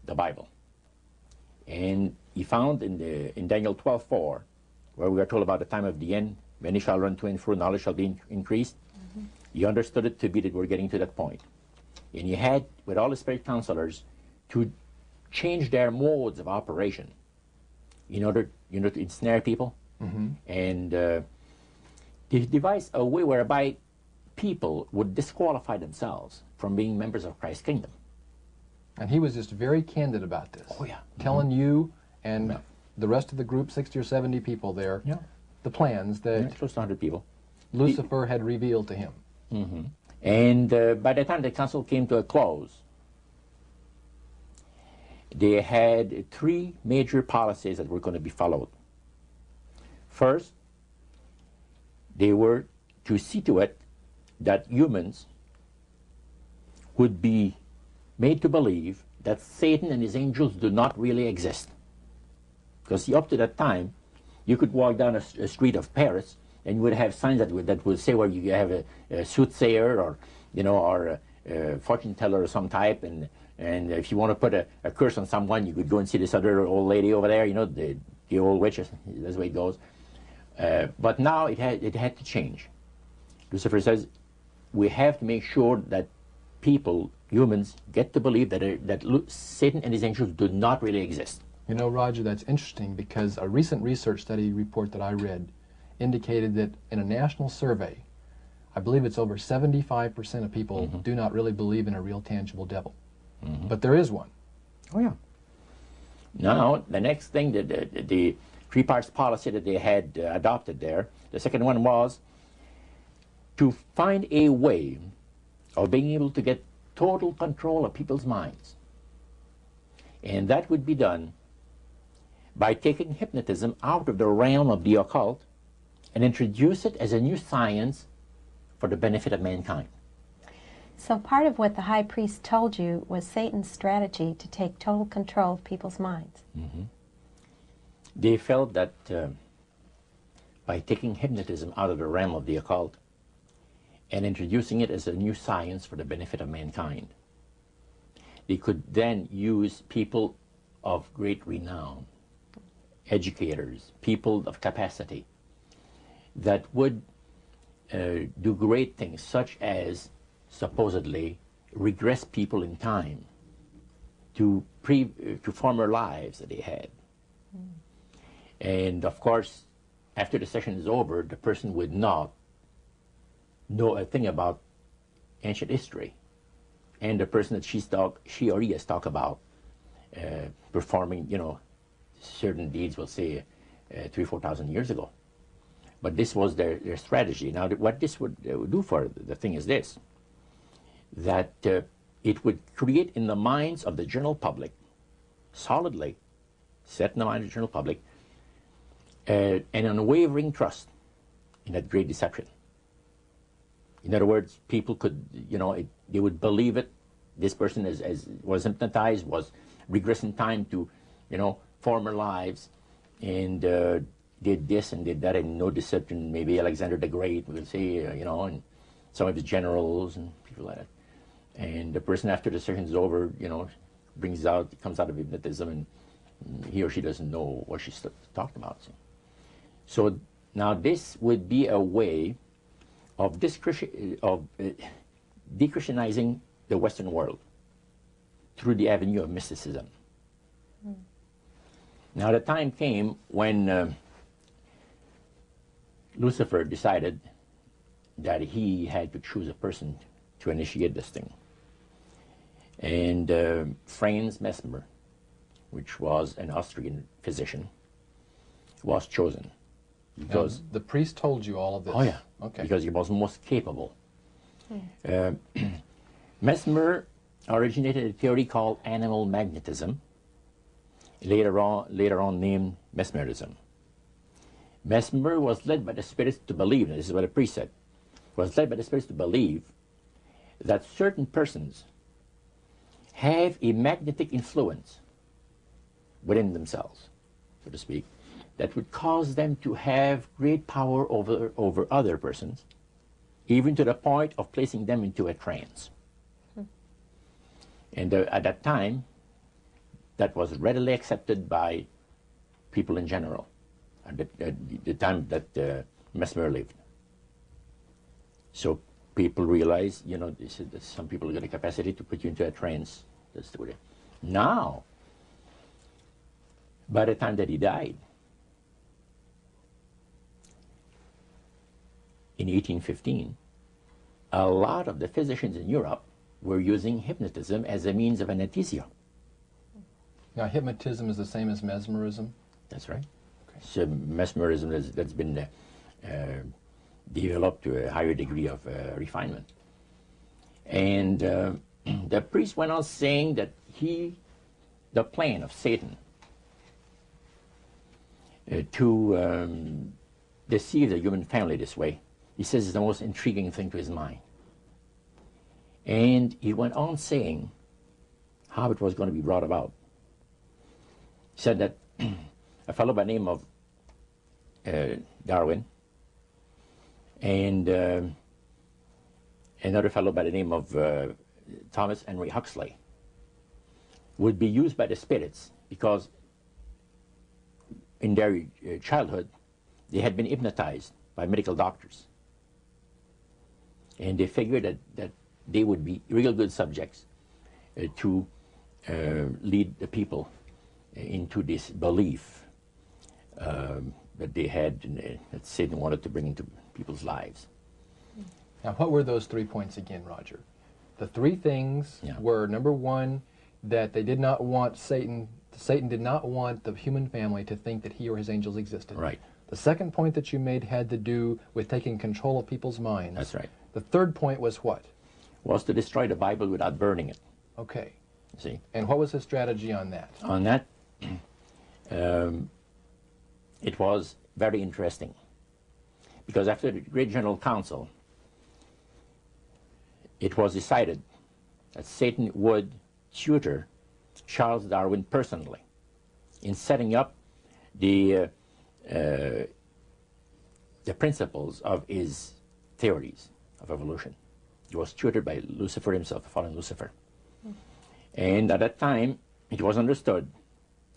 the Bible. And he found in Daniel 12:4, where we are told about the time of the end, many shall run to and fro, knowledge shall be increased. He understood it to be that we're getting to that point. And he had, with all the spirit counselors, to change their modes of operation in order, to ensnare people. And he devised a way whereby people would disqualify themselves from being members of Christ's kingdom. And he was just very candid about this. Oh, yeah. Telling you and the rest of the group, 60 or 70 people there, the plans that close to 100 people. Lucifer had revealed to him. And by the time the council came to a close, they had three major policies that were going to be followed. First, they were to see to it that humans would be made to believe that Satan and his angels do not really exist. Because see, up to that time, you could walk down a street of Paris and you would have signs that would say where you have a soothsayer or, or a fortune teller of some type, and if you want to put a curse on someone, you could go and see this other old lady over there, the old witch, that's the way it goes. But now it had to change. Lucifer says, we have to make sure that people, humans, get to believe that Satan and his angels do not really exist. You know, Roger, that's interesting because a recent research study report that I read indicated that in a national survey, I believe it's over 75% of people do not really believe in a real tangible devil. But there is one. Oh, yeah. Now, the next thing, the three parts policy that they had adopted there, the second one was to find a way of being able to get total control of people's minds. And that would be done by taking hypnotism out of the realm of the occult and introduce it as a new science for the benefit of mankind. So part of what the high priest told you was Satan's strategy to take total control of people's minds. They felt that by taking hypnotism out of the realm of the occult and introducing it as a new science for the benefit of mankind, they could then use people of great renown, educators, people of capacity, that would do great things, such as supposedly regress people in time to former lives that they had. And of course, after the session is over, the person would not know a thing about ancient history, and the person that she or he has talked about performing, certain deeds, we'll say 3,000 or 4,000 years ago. But this was their strategy. Now, what this would do for the thing is this, that it would create in the minds of the general public, solidly set in the mind of the general public, an unwavering trust in that great deception. In other words, people could, they would believe it. This person was hypnotized, was regressing time to, former lives, and did this and did that, and no deception. Maybe Alexander the Great, we'll say, and some of his generals and people like that. And the person, after the session is over, comes out of hypnotism, and he or she doesn't know what she's talking about. So now this would be a way of de-Christianizing the Western world through the avenue of mysticism. Now the time came when Lucifer decided that he had to choose a person to initiate this thing. And Franz Mesmer, which was an Austrian physician, was chosen. Because the priest told you all of this? Oh, yeah. Okay. Because he was most capable. Mesmer originated a theory called animal magnetism, later on named mesmerism. Mesmer was led by the spirits to believe, and this is what the priest said, was led by the spirits to believe that certain persons have a magnetic influence within themselves, so to speak, that would cause them to have great power over other persons, even to the point of placing them into a trance. And at that time, that was readily accepted by people in general at the time that Mesmer lived. So people realize, you know, that some people got a capacity to put you into a trance. That's the way. Now, by the time that he died, in 1815, a lot of the physicians in Europe were using hypnotism as a means of anesthesia. Now, hypnotism is the same as mesmerism? That's right. Okay. So mesmerism that's been developed to a higher degree of refinement. And the priest went on saying that the plan of Satan to deceive the human family this way, he says, is the most intriguing thing to his mind. And he went on saying how it was going to be brought about. He said that a fellow by the name of Darwin and another fellow by the name of Thomas Henry Huxley would be used by the spirits because in their childhood they had been hypnotized by medical doctors. And they figured that they would be real good subjects to lead the people into this belief that they had, that Satan wanted to bring into people's lives. Now, what were those 3 points again, Roger? The 3 things were, number 1, that they did not want Satan did not want the human family to think that he or his angels existed. Right. The second point that you made had to do with taking control of people's minds. That's right. The third point was what? Was to destroy the Bible without burning it. Okay. See? And what was his strategy on that? On that, it was very interesting. Because after the Great General Council, it was decided that Satan would tutor Charles Darwin personally in setting up the principles of his theories of evolution. He was tutored by Lucifer himself, the fallen Lucifer. And at that time, it was understood,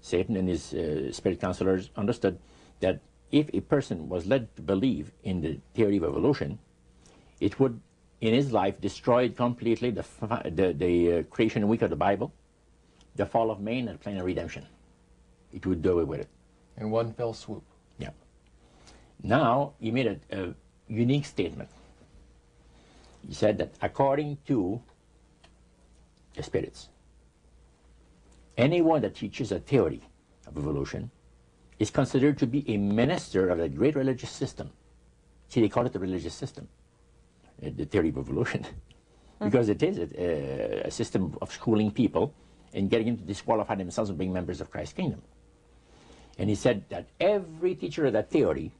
Satan and his spirit counselors understood, that if a person was led to believe in the theory of evolution, it would, in his life, destroy completely the creation week of the Bible, the fall of man, and the plan of redemption. It would do away with it. In one fell swoop. Yeah. Now, he made a unique statement. He said that according to the spirits, anyone that teaches a theory of evolution is considered to be a minister of a great religious system. See, they call it the religious system, the theory of evolution, because it is a system of schooling people and getting them to disqualify themselves and being members of Christ's kingdom. And he said that every teacher of that theory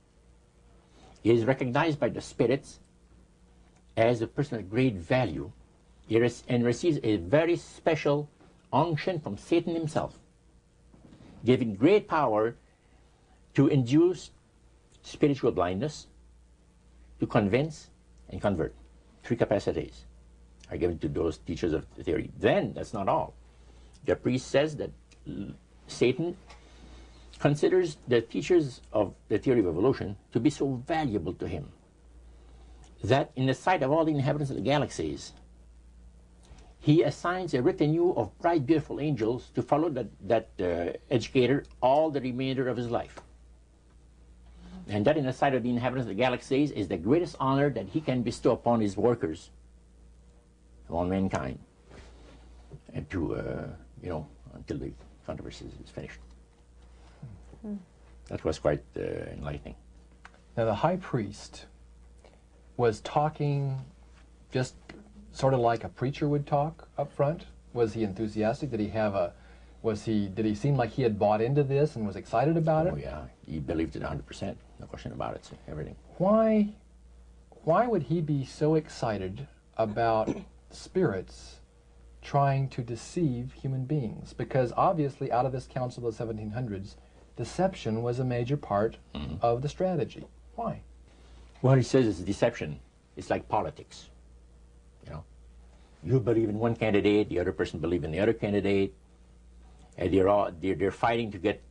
is recognized by the spirits as a person of great value and receives a very special unction from Satan himself, giving great power to induce spiritual blindness, to convince and convert. 3 capacities are given to those teachers of the theory. Then, that's not all. The priest says that Satan considers the teachers of the theory of evolution to be so valuable to him that in the sight of all the inhabitants of the galaxies, he assigns a retinue of bright, beautiful angels to follow that educator all the remainder of his life. And that in the sight of the inhabitants of the galaxies is the greatest honor that he can bestow upon his workers, upon mankind, and to, until the controversy is finished. That was quite enlightening. Now, the high priest was talking just sort of like a preacher would talk up front. Was he enthusiastic? Did he seem like he had bought into this and was excited about it? Oh yeah, he believed it 100%, no question about it, so everything. Why would he be so excited about spirits trying to deceive human beings? Because obviously out of this council of the 1700s, deception was a major part of the strategy. Why? Well, he says it's deception. It's like politics. You believe in one candidate, the other person believes in the other candidate, and they're fighting to get